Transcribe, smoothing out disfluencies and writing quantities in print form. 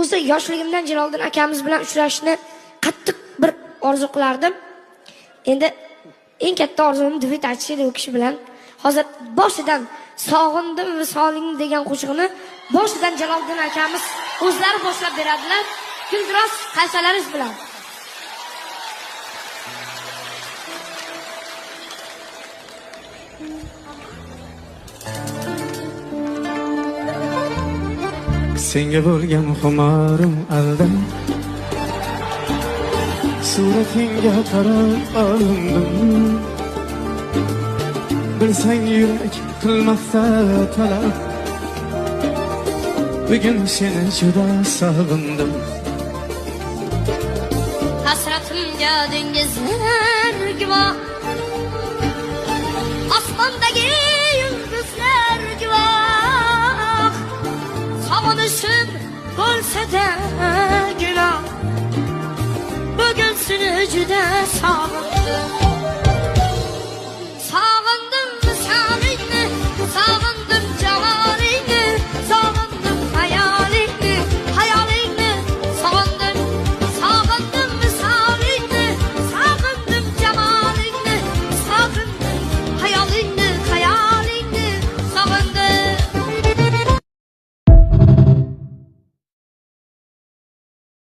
o'zi yoshligimdan Jaloliddin akamiz bilan uchrashishni qattiq bir orzu qilardim. Endi eng katta orzum duet aytish edi u kishi bilan. Hozir boshidan sog'indim va solingim degan qo'shiqni boshidan Jaloliddin akamiz o'zlari boshlab beradilar. Guldiroz qaysalaringiz bilan. Senga bo'lgan xumorim aldan, suratingga qarab olindim. Bilsang yurak qilmasa talab, bugun seni juda sog'indim. Hasratimga dengizlar guvoh, osmondagi yulduzlar guvoh. Sog'inishim bo'lsa-da gunoh, bugun seni juda sog'indim.